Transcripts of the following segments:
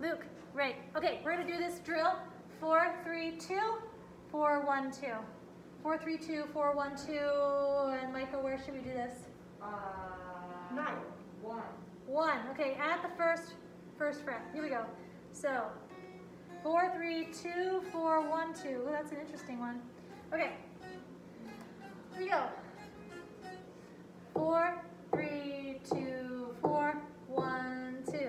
Luke, right. Okay, we're gonna do this drill. 4, 3, 2, 4, 1, 2. 4, 3, 2, 4, 1, 2. And Michael, where should we do this? 9. 1. 1. Okay, at the first fret. Here we go. So 4, 3, 2, 4, 1, 2. Ooh, that's an interesting one. Okay. Here we go. 4, 3, 2, 4, 1, 2.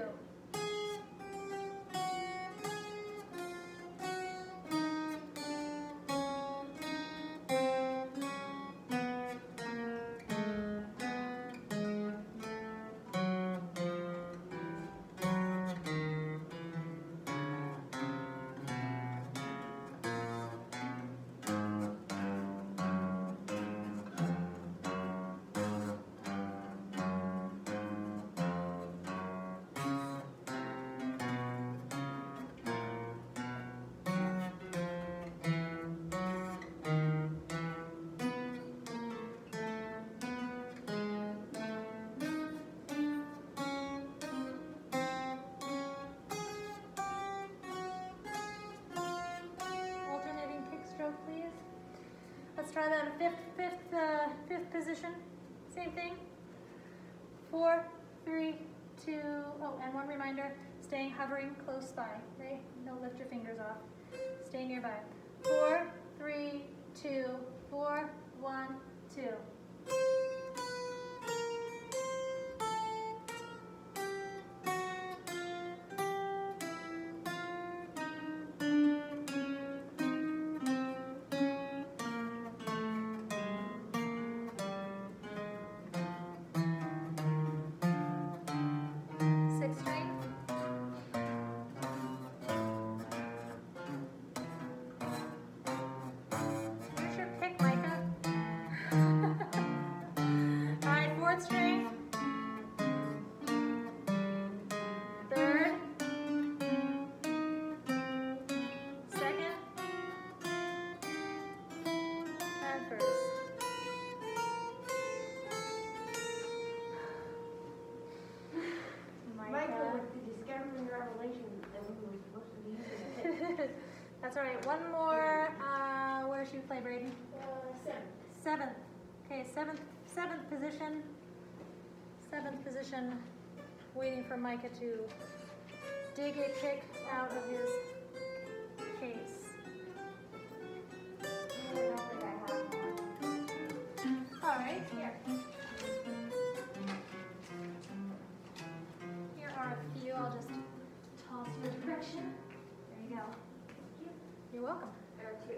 Let's try that in fifth position. Same thing. 4, 3, 2. Oh, and one reminder: staying hovering close by. Okay, don't lift your fingers off. Stay nearby. 4, 3, 2, 4, 1, 2. That's all right. One more. Where should we play, Braden? 7th. Okay, seventh position. 7th position. Waiting for Micah to dig a pick out of his case. All right, here. Here are a few. I'll just toss your direction. There you go. You're welcome. There are 2.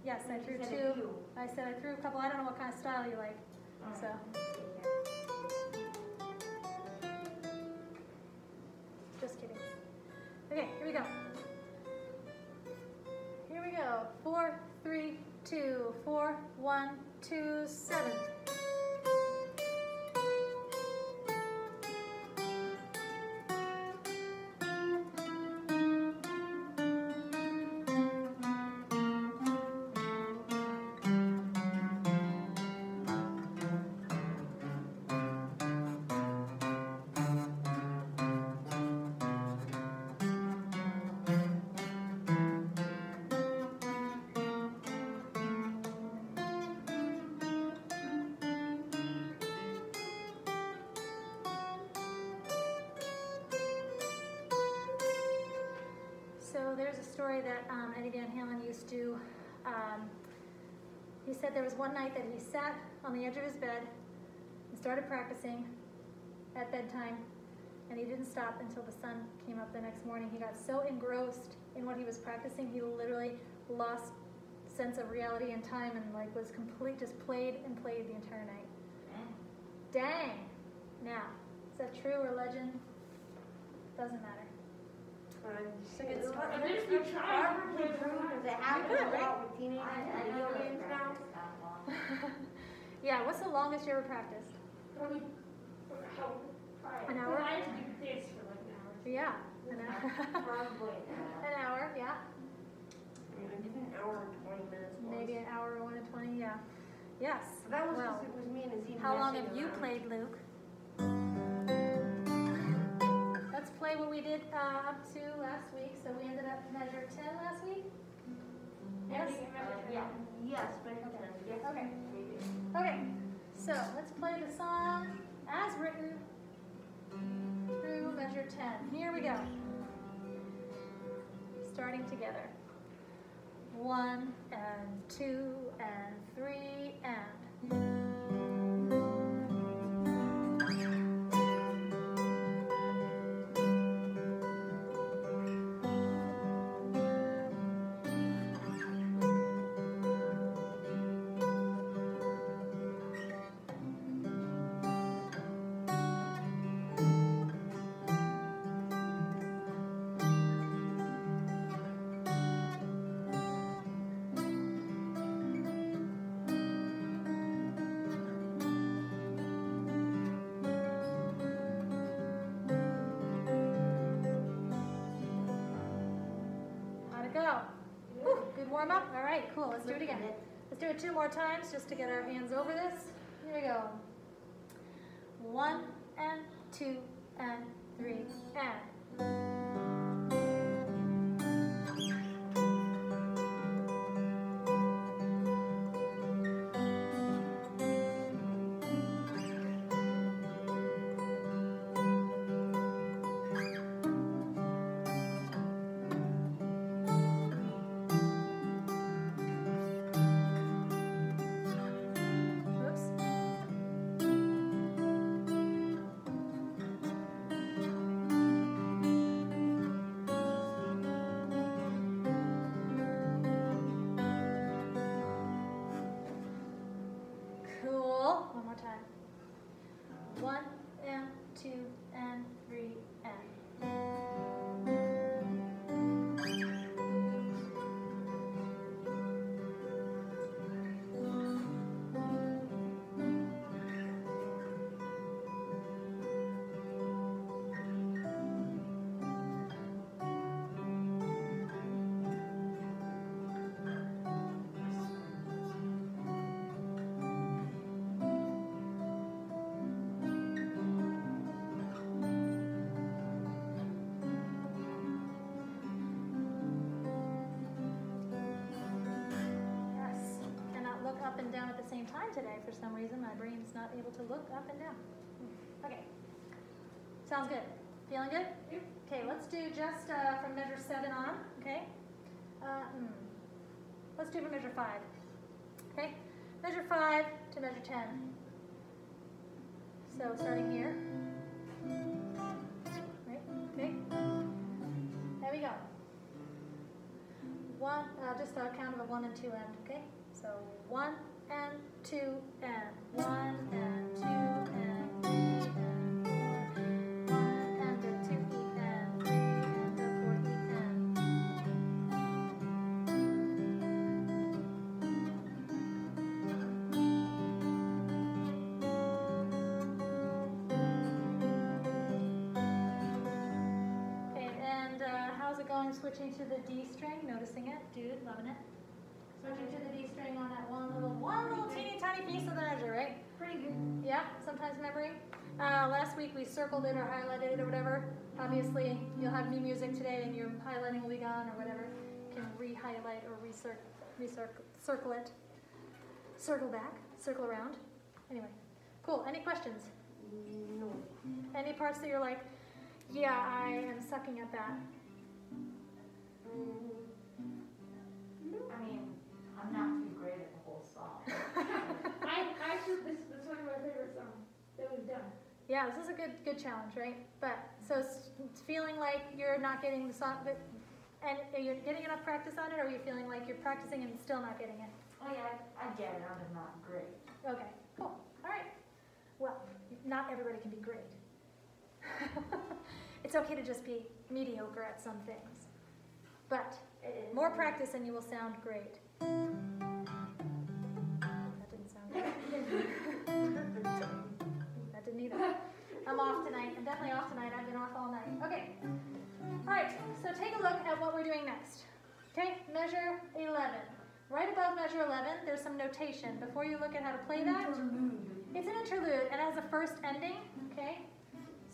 Yes, I threw 2. I said I threw a couple. I don't know what kind of style you like. So. Just kidding. Okay, here we go. Here we go. 4, 3, 2, 4, 1, 2, 7. So there's a story that Eddie Van Halen used to, he said there was one night that he sat on the edge of his bed and started practicing at bedtime, and he didn't stop until the sun came up the next morning. He got so engrossed in what he was practicing, he literally lost sense of reality and time and like was complete, just played and played the entire night. Dang. Now, is that true or legend? Doesn't matter. It's a good story. Probably true because it happens a lot with teenagers and video games now. Yeah, what's the longest you ever practiced? Probably An hour? I have to do this for like an hour. Yeah, an hour. Probably An hour, yeah. I did an hour and 20 minutes once. Maybe an hour and 20, yeah. Yes. But that was Well, because it was me and Azine. how long have messing you around. played, Luke? That's let's play what we did up to last week. So we ended up measure 10 last week. Yes? Yeah. Yes, measure 10. Yes. Okay. Okay, so let's play the song as written through measure 10. Here we go. Starting together. 1 and 2 and 3 and. Go. Whew, good warm up. All right, cool. Let's do it again. Let's do it 2 more times just to get our hands over this. Here we go. 1 and 2 and 3 and. Cool. One more time. 1 and 2 and 3 and. Up and down at the same time today. For some reason, my brain's not able to look up and down. Okay. Sounds good. Feeling good? Yep. Okay, let's do just from measure 7 on. Okay. Let's do from measure 5. Okay. Measure 5 to measure 10. So starting here. Right. Okay. There we go. One. Just a count of a 1 and 2 end. Okay. So 1 and 2 and 1 and 2 and 3 and 4, 1 and a 2 E and 3 and a 4 E and. Okay, and how's it going switching to the D string? Noticing it? Dude, loving it? Switching to the D string on that one little teeny tiny piece of the measure, right? Pretty good. Yeah, sometimes memory. Last week we circled it or highlighted it or whatever. Obviously, you'll have new music today and your highlighting will be gone or whatever. You can re-highlight or circle it. Circle back, circle around. Anyway, cool. Any questions? No. Any parts that you're like, yeah, I am sucking at that? I mean, I'm not too great at the whole song. I actually, this is one of my favorite songs that we've done. Yeah, this is a good challenge, right? But so it's feeling like you're not getting the song, and you're getting enough practice on it, or are you feeling like you're practicing and still not getting it? Oh yeah, I get it, I'm just not great. Okay, cool. All right. Well, not everybody can be great. It's okay to just be mediocre at some things. But more practice and you will sound great. That didn't sound good. That didn't either. I'm off tonight. I'm definitely off tonight. I've been off all night. Okay. All right, so take a look at what we're doing next. Okay, measure 11. Right above measure 11, there's some notation. Before you look at how to play that, it's an interlude and it has a first ending, okay?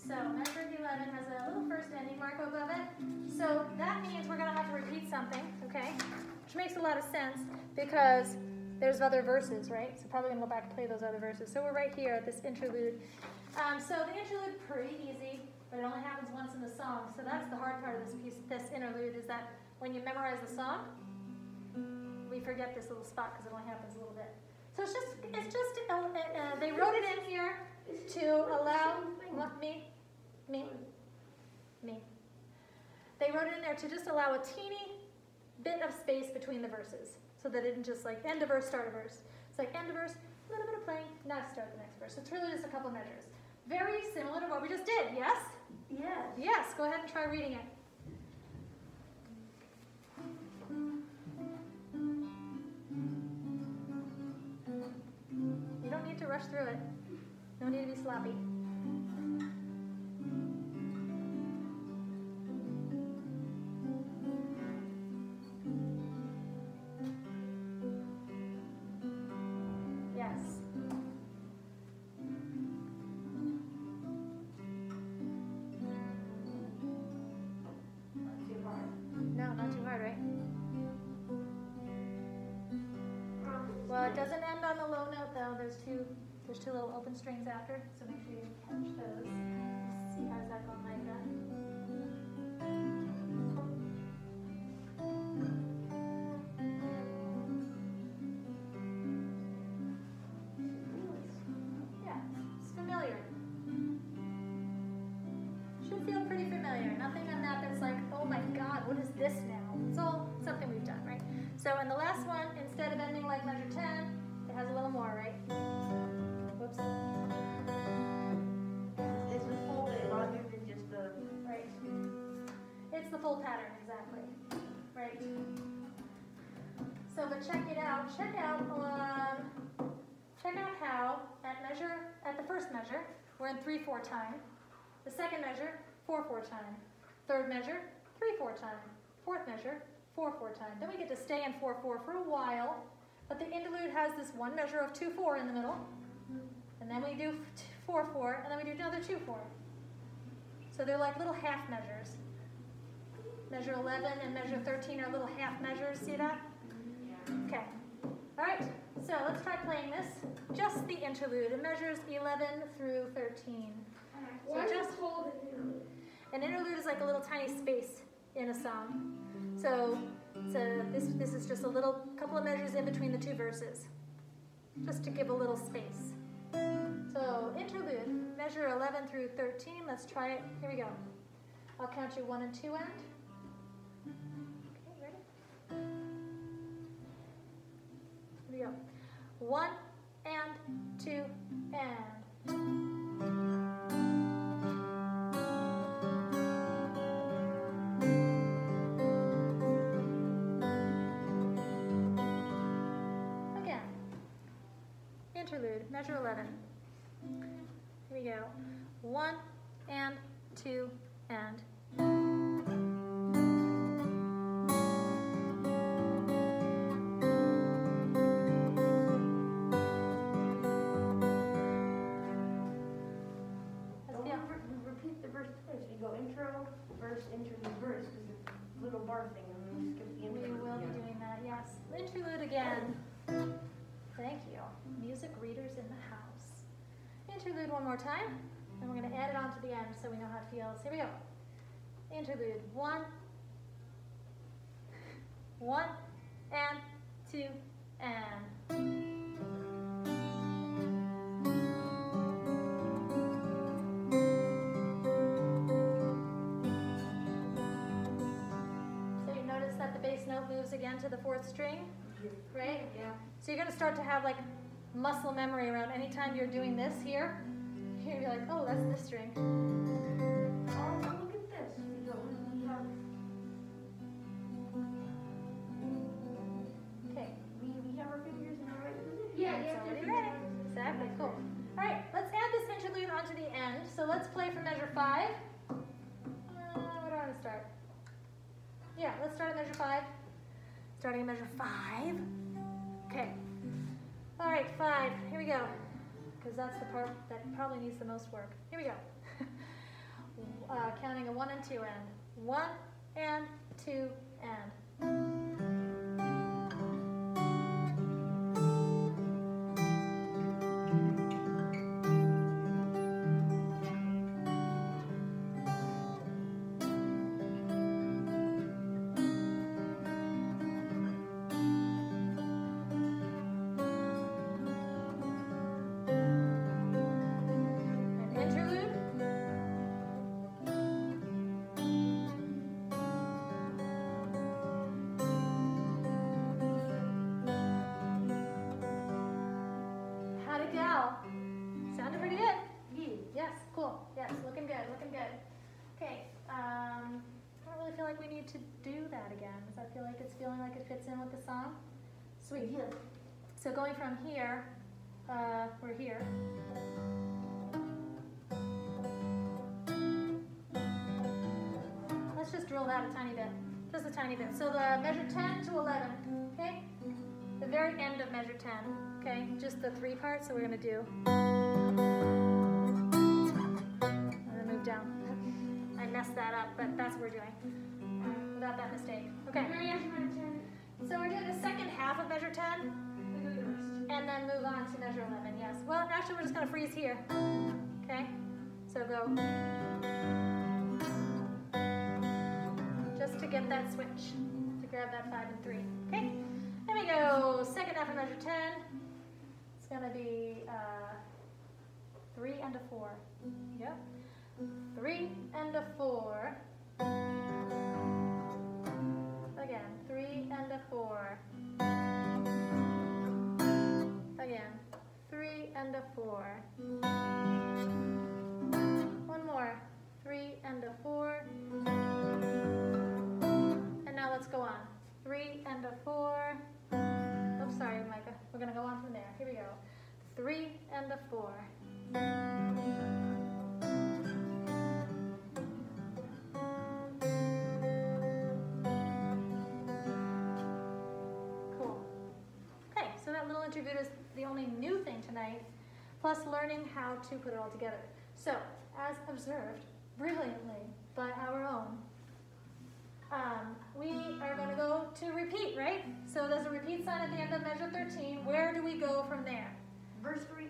So measure 11 has a little first ending mark above it. So that means we're going to have to repeat something, okay? Which makes a lot of sense because there's other verses, right? So probably going to go back and play those other verses. So we're right here at this interlude. So the interlude, pretty easy, but it only happens once in the song. So that's the hard part of this piece, this interlude, is that when you memorize the song, we forget this little spot because it only happens a little bit. So it's just they wrote it in here to allow, me. They wrote it in there to just allow a teeny bit of space between the verses so that it didn't just like end a verse, start a verse. It's like end a verse, a little bit of playing, now start the next verse. It's really just a couple measures. Very similar to what we just did, yes? Yes. Yes, go ahead and try reading it. You don't need to rush through it. No need to be sloppy. Yes. Not too hard. No, not too hard, right? Well, it doesn't end on the low note though. There's two little open strings after, so make sure you catch those. Let's see, how's that going like that? Yeah, it's familiar. Should feel pretty familiar. Nothing on that that's like, oh my God, what is this now? It's all something we've done, right? So in the last one, instead of ending like measure 10, it has a little more, right? Whoops. Is the full bit longer than just the... Right. It's the full pattern, exactly. Right. So, but check it out. Check out how at the first measure, we're in 3/4 time. The second measure, 4/4 time. Third measure, 3/4 time. Fourth measure, 4/4 time. Then we get to stay in 4/4 for a while, but the interlude has this one measure of 2/4 in the middle, and then we do 4/4, and then we do another 2/4. So they're like little half measures. Measure 11 and measure 13 are little half measures. See that? Okay. All right. So let's try playing this. Just the interlude. It measures 11 through 13. Why So just just hold it in? an interlude is like a little tiny space in a song. So this is just a little couple of measures in between the two verses, just to give a little space. So interlude, measure 11 through 13. Let's try it. Here we go. I'll count you 1 and 2 end. Okay, ready? Here we go. 1 and 2 and. Again. Interlude, measure 11. Here we go. 1 and 2 and. How's it feel? Repeat the verse twice. We go intro, verse, interlude, verse, because it's a little bar thing, and then we skip the We interlude. will be doing that, yes. Interlude again. Thank you. Music readers in the house. Interlude one more time, and we're going to add it on to the end so we know how it feels. Here we go. Interlude. 1 and 2 and. So you notice that the bass note moves again to the 4th string, right? Yeah. So you're going to start to have like muscle memory around anytime you're doing this here. You're going to be like, oh, that's this string. Oh, look at this. We go, we have, Okay. we have our fingers in the right position. Yeah, It's yeah, already yeah. ready. Exactly, cool. All right, let's add this interlude onto the end. So let's play from measure 5. Where do I want to start? Yeah, let's start at measure 5. Starting at measure 5. Okay. All right, 5. Here we go. Because that's the part that probably needs the most work. Here we go. counting a 1 and 2 end. 1 and 2 and. An interlude. How'd it go? Sounded pretty good. Yes, cool. Yes, looking good, looking good. Okay, I don't really feel like we need to do that again. Does that feel like it's feeling like it fits in with the song? Sweet. Yeah. So going from here, we're here. Let's just drill that a tiny bit, just a tiny bit. So the measure 10 to 11, okay? The very end of measure 10, okay? Just the 3 part, so we're gonna do. And then move down. I messed that up, but that's what we're doing, without that mistake. Okay, Very end of measure 10. so we're doing the second half of measure 10, We go yours. and then move on to measure 11, yes. Well, actually, we're just gonna freeze here, okay? So go. Just to get that switch, to grab that 5 and 3, okay? There we go, second half of measure 10. It's gonna be 3 and a 4, yep. 3 and a 4. Again, 3 and a 4. Again, 3 and a 4. One more, 3 and a 4. And now let's go on. 3 and a 4. Oops, sorry, Micah. We're gonna go on from there. Here we go. 3 and a 4. Cool. Okay, so that little interlude is the only new thing tonight, plus learning how to put it all together. So, as observed brilliantly by our own, we are going to go to repeat, right? So there's a repeat sign at the end of measure 13. Where do we go from there? Verse 3.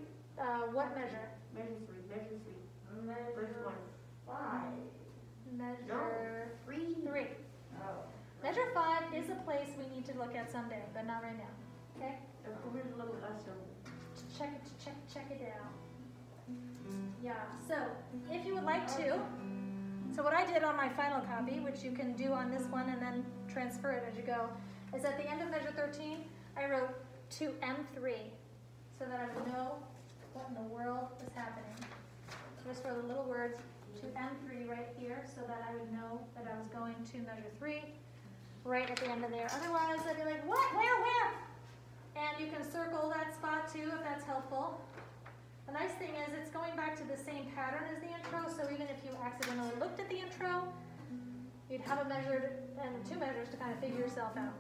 What measure? Measure 3. Measure 3. Verse 1. 5. Measure 3. 3. Oh. Measure 5 is a place we need to look at someday, but not right now. Okay? Here's a little lesson. Check it out. Yeah, so if you would like to, so what I did on my final copy, which you can do on this one and then transfer it as you go, is at the end of measure 13, I wrote to M3 so that I would know what in the world is happening. Just wrote the little words to M3 right here so that I would know that I was going to measure 3 right at the end of there. Otherwise, I'd be like, what, where? And you can circle that spot too if that's helpful. The nice thing is it's going back to the same pattern as the intro, so even if you accidentally looked at the intro, you'd have a measure and 2 measures to kind of figure yourself out.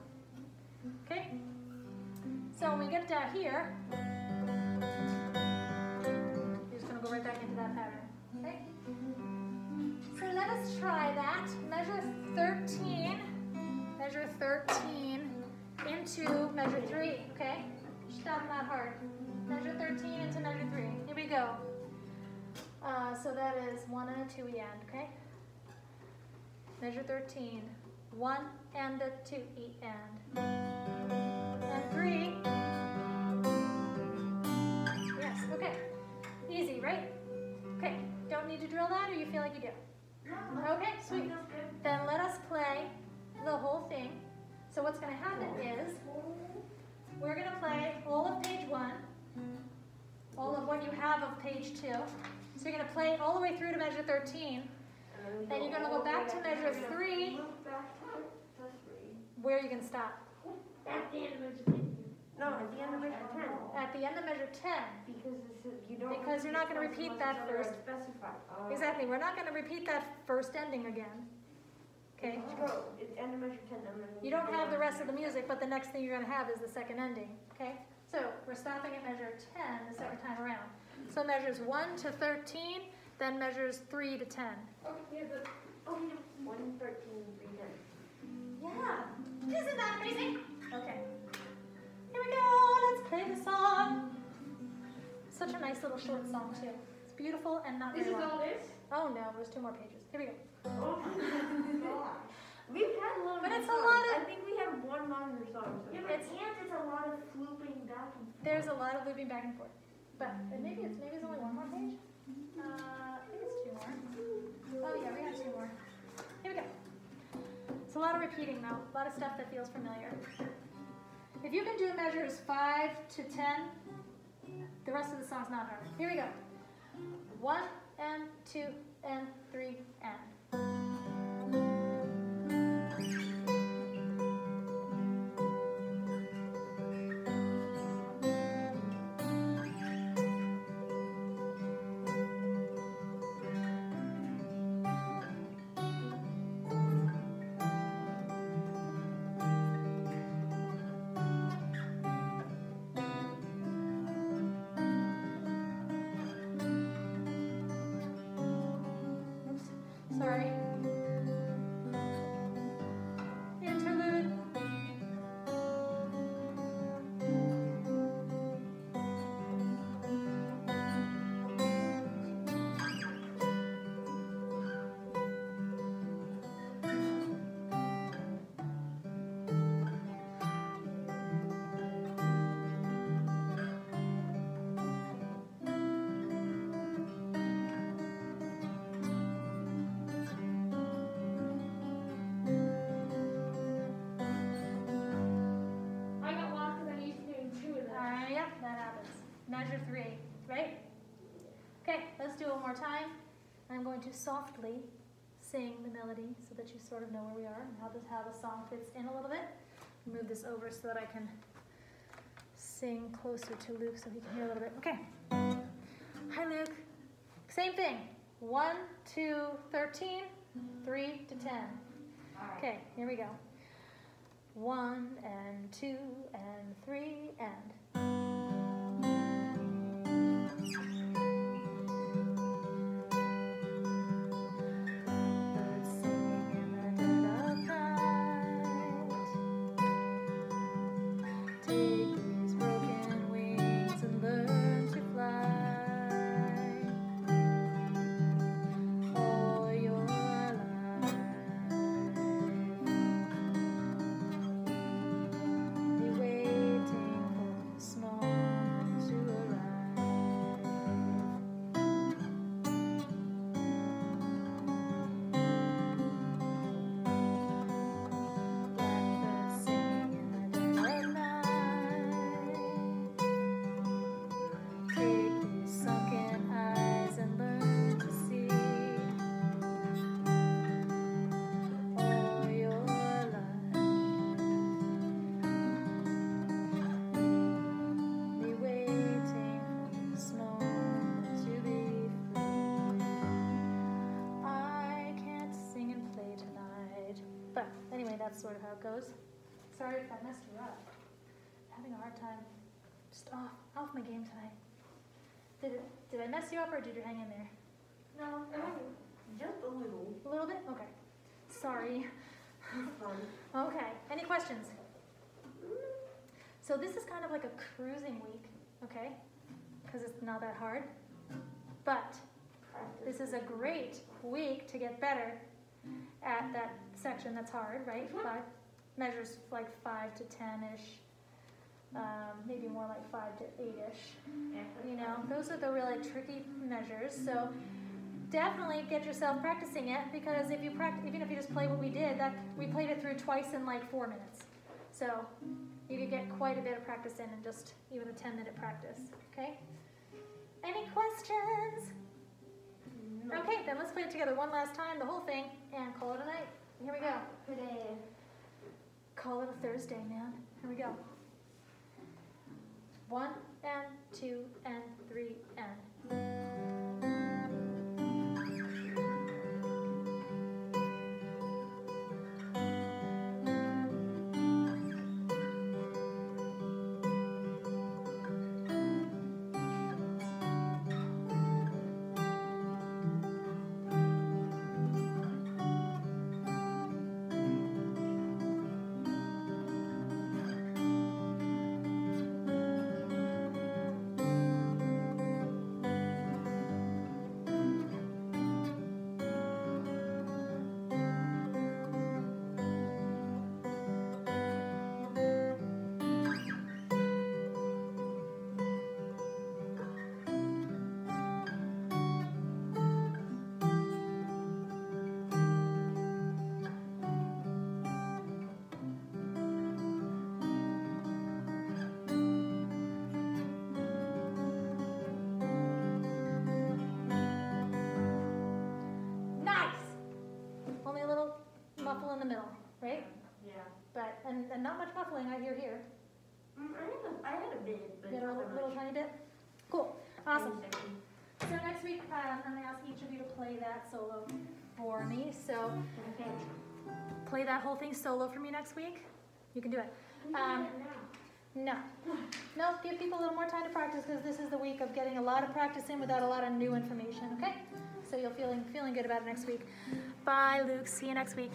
Okay? So when we get down here, you're just going to go right back into that pattern. Okay? So let us try that. Measure 13 into measure 3, okay? Stop not hard. Measure 13 into measure 3. Here we go. So that is 1 and a 2 E end, okay? Measure 13. 1 and a 2 E end. And 3. Yes, okay. Easy, right? Okay, don't need to drill that, or you feel like you do? Okay, sweet. Then let us play the whole thing. So what's going to happen is we're going to play all of page 1, all of what you have of page 2. So you're going to play all the way through to measure 13. Then you're going to go back to measure 3. Where are you going to stop? At the end of measure 10. No, at the end of measure 10. At the end of measure 10. Because you don't. Because you're not going to repeat that first. Specify. Exactly. We're not going to repeat that first ending again. Okay? Go. It's end of measure 10. And then You don't have the rest of the music, but the next thing you're going to have is the second ending. Okay? So we're stopping at measure 10 the second time around. So measures 1 to 13, then measures 3 to 10. Okay, yeah, but, Oh, yeah. 1, 13, 3, 10. Yeah, isn't that amazing? Okay, here we go, let's play the song. Such a nice little short song too. It's beautiful and not this very is long. all this? Oh no, there's 2 more pages. Here we go. Oh my gosh. We've had a lot But of it's a songs. lot of- I think we have one longer song. So Yeah, far. but it's a lot of flooping back and forth. There's a lot of looping back and forth. But maybe it's only 1 more page. I think it's 2 more. Oh yeah, we got 2 more. Here we go. It's a lot of repeating though. A lot of stuff that feels familiar. If you can do measures 5 to 10, the rest of the song's not hard. Here we go. 1 and 2 and 3 and. Oops, sorry. Interlude. I got lost because I'm used to doing 2 of them. Yep, that happens. Measure 3, right? Okay, let's do it one more time. I'm going to softly sing the melody so that you sort of know where we are and how the song fits in a little bit. Move this over so that I can sing closer to Luke so he can hear a little bit. Okay. Hi, Luke. Same thing. 1, 2, 13, 3 to 10. All right. Okay, here we go. 1 and 2 and 3 and. Birds singing in the dead of night. Take these broken wings and learn to fly. All your life. Be waiting for the snow to arrive. Blackbirds singing in the dead of night. Take these sunken eyes and learn to see. All your life. Be waiting for the snow to be free. I can't sing and play tonight. But anyway, that's sort of how it goes. Sorry if I messed you up. Having a hard time. Just off my game tonight. Did I mess you up or did you hang in there? No, just a little. A little bit? Okay. Sorry. It's fun. Okay. Any questions? So this is kind of like a cruising week, okay? Because it's not that hard. But this is a great week to get better at that section that's hard, right? Measures like 5 to 10-ish, maybe more like 5 to 8-ish. You know, those are the really tricky measures. So definitely get yourself practicing it because if you practice, even if you just play what we did, we played it through twice in like 4 minutes. So you could get quite a bit of practice in just even a 10-minute practice. Okay? Any questions? Okay, then let's play it together one last time, the whole thing, and call it a night. Here we go. Today. Call it a Thursday, man. Here we go. 1 and 2 and 3 and. the middle, right? Yeah. But, and not much muffling, I hear here. I had a bit, but You know, not a that little much. tiny bit? Cool, awesome. 10 seconds. So next week, I'm gonna ask each of you to play that solo for me. So Okay. play that whole thing solo for me next week. You can do it. We can do it now. No, give people a little more time to practice because this is the week of getting a lot of practice in without a lot of new information, okay? So you'll feeling good about it next week. Bye, Luke. See you next week.